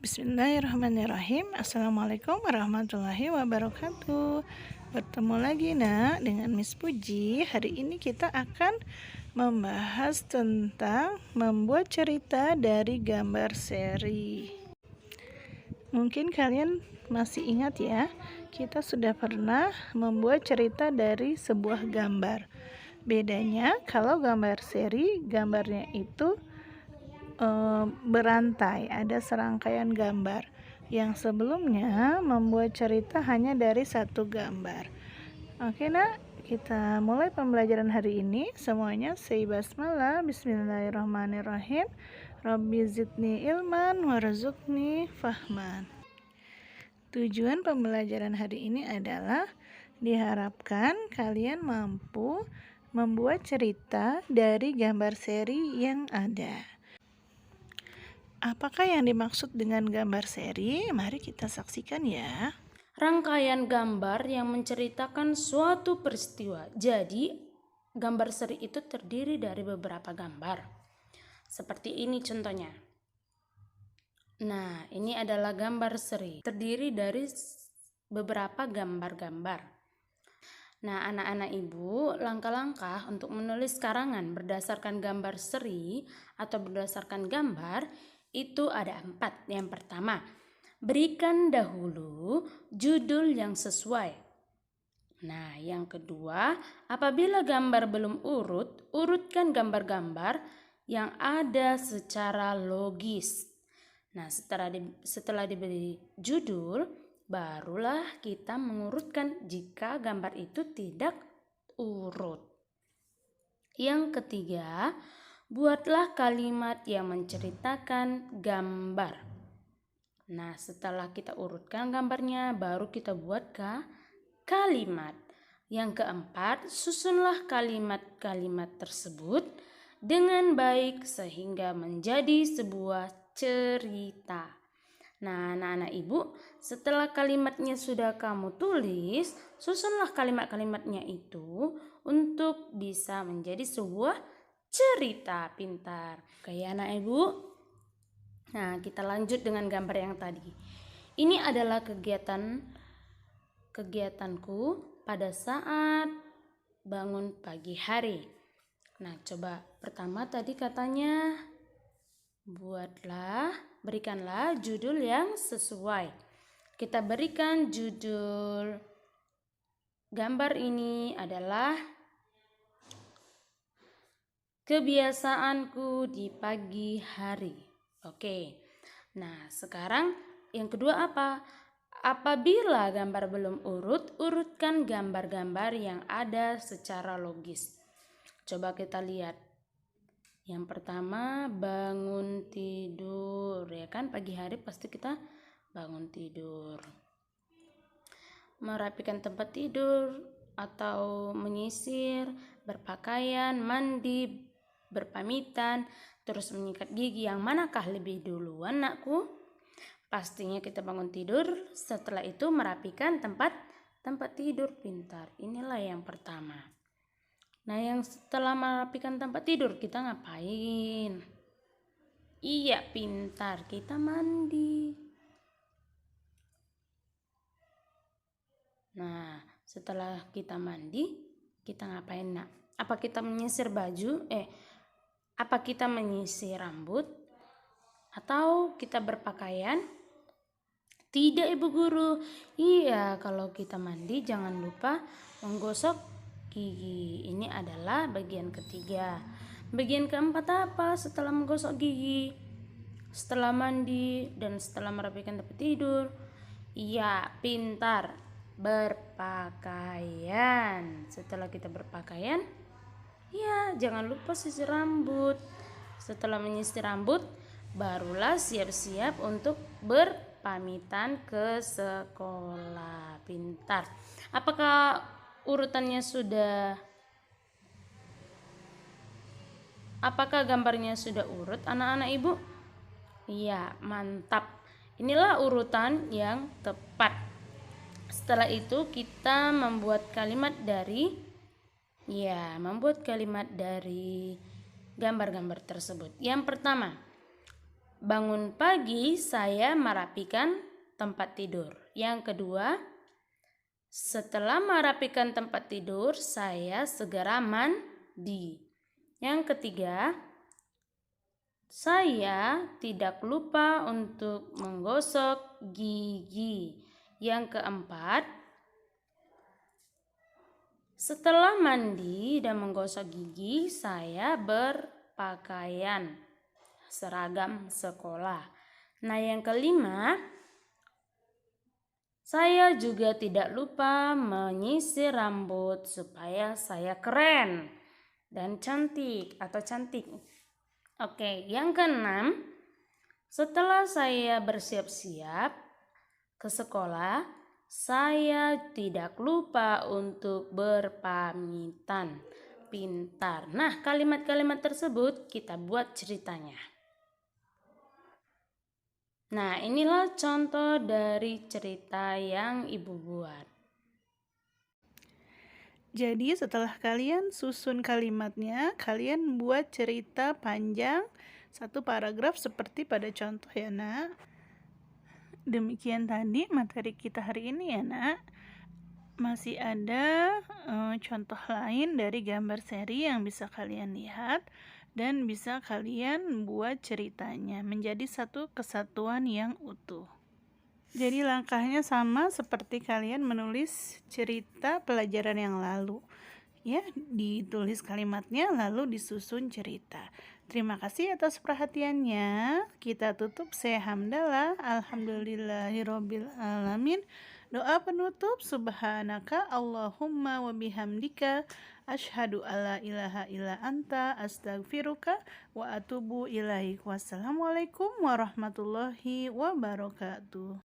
Bismillahirrahmanirrahim. Assalamualaikum warahmatullahi wabarakatuh. Bertemu lagi dengan Miss Puji. Hari ini kita akan membahas tentang membuat cerita dari gambar seri. Mungkin kalian masih ingat ya, kita sudah pernah membuat cerita dari sebuah gambar. Bedanya kalau gambar seri, gambarnya itu berantai, ada serangkaian gambar. Yang sebelumnya membuat cerita hanya dari satu gambar. Oke nak, kita mulai pembelajaran hari ini. Semuanya say basmalah, bismillahirrahmanirrahim. Rabbi zidni ilman warzuqni fahman. Tujuan pembelajaran hari ini adalah diharapkan kalian mampu membuat cerita dari gambar seri yang ada. Apakah yang dimaksud dengan gambar seri? Mari kita saksikan ya. Rangkaian gambar yang menceritakan suatu peristiwa. Jadi, gambar seri itu terdiri dari beberapa gambar. Seperti ini contohnya. Nah, ini adalah gambar seri. Terdiri dari beberapa gambar-gambar. Nah, anak-anak ibu, langkah-langkah untuk menulis karangan berdasarkan gambar seri atau berdasarkan gambar itu ada 4. Yang pertama, berikan dahulu judul yang sesuai. Nah, yang kedua, apabila gambar belum urutkan gambar-gambar yang ada secara logis. Nah, setelah diberi judul, barulah kita mengurutkan jika gambar itu tidak urut. Yang ketiga, buatlah kalimat yang menceritakan gambar. Nah, setelah kita urutkan gambarnya, baru kita buat kalimat. Yang keempat, susunlah kalimat-kalimat tersebut dengan baik sehingga menjadi sebuah cerita. Nah, anak-anak ibu, setelah kalimatnya sudah kamu tulis, susunlah kalimat-kalimatnya itu untuk bisa menjadi sebuah cerita pintar. Oke, anak ibu. Nah, kita lanjut dengan gambar yang tadi. Ini adalah kegiatanku pada saat bangun pagi hari. Nah, coba pertama tadi katanya berikanlah judul yang sesuai. Kita berikan judul gambar ini adalah kebiasaanku di pagi hari. Oke. Nah, sekarang yang kedua apa? Apabila gambar belum urutkan gambar-gambar yang ada secara logis. Coba kita lihat. Yang pertama, bangun tidur. Ya kan, pagi hari pasti kita bangun tidur. Merapikan tempat tidur atau menyisir, berpakaian, mandi, berpamitan, terus menyikat gigi. Yang manakah lebih duluan, nakku? Pastinya kita bangun tidur, setelah itu merapikan tempat tidur. Pintar. Inilah yang pertama. Nah, yang setelah merapikan tempat tidur kita ngapain? Iya, pintar. Kita mandi. Nah, setelah kita mandi, kita ngapain, nak? Apa kita menyisir baju? Apa kita menyisir rambut? Atau kita berpakaian? Tidak, Ibu Guru. Iya, kalau kita mandi jangan lupa menggosok gigi. Ini adalah bagian ketiga. Bagian keempat apa setelah menggosok gigi? Setelah mandi dan setelah merapikan tempat tidur? Iya, pintar. Berpakaian. Setelah kita berpakaian, ya jangan lupa sisir rambut. Setelah menyisir rambut, barulah siap-siap untuk berpamitan ke sekolah. Pintar. Apakah apakah gambarnya sudah urut, anak-anak ibu? Iya, mantap. Inilah urutan yang tepat. Setelah itu kita membuat kalimat dari gambar-gambar tersebut. Yang pertama, bangun pagi saya merapikan tempat tidur. Yang kedua, setelah merapikan tempat tidur saya segera mandi. Yang ketiga, saya tidak lupa untuk menggosok gigi. Yang keempat, setelah mandi dan menggosok gigi, saya berpakaian seragam sekolah. Nah, yang kelima, saya juga tidak lupa menyisir rambut supaya saya keren dan cantik atau cantik. Oke, yang keenam, setelah saya bersiap-siap ke sekolah, saya tidak lupa untuk berpamitan. Pintar. Nah, kalimat-kalimat tersebut kita buat ceritanya. Nah, inilah contoh dari cerita yang Ibu buat. Jadi setelah kalian susun kalimatnya, kalian buat cerita panjang satu paragraf seperti pada contoh ya nak. Demikian tadi materi kita hari ini ya nak. Masih ada contoh lain dari gambar seri yang bisa kalian lihat dan bisa kalian buat ceritanya menjadi satu kesatuan yang utuh. Jadi langkahnya sama seperti kalian menulis cerita pelajaran yang lalu. Ya, ditulis kalimatnya lalu disusun cerita. Terima kasih atas perhatiannya. Kita tutup saya hamdalah. Alhamdulillahirabbil alamin. Doa penutup, subhanaka Allahumma wa bihamdika asyhadu alla ilaha illa anta astaghfiruka wa atubu ilaik. Wassalamualaikum warahmatullahi wabarakatuh.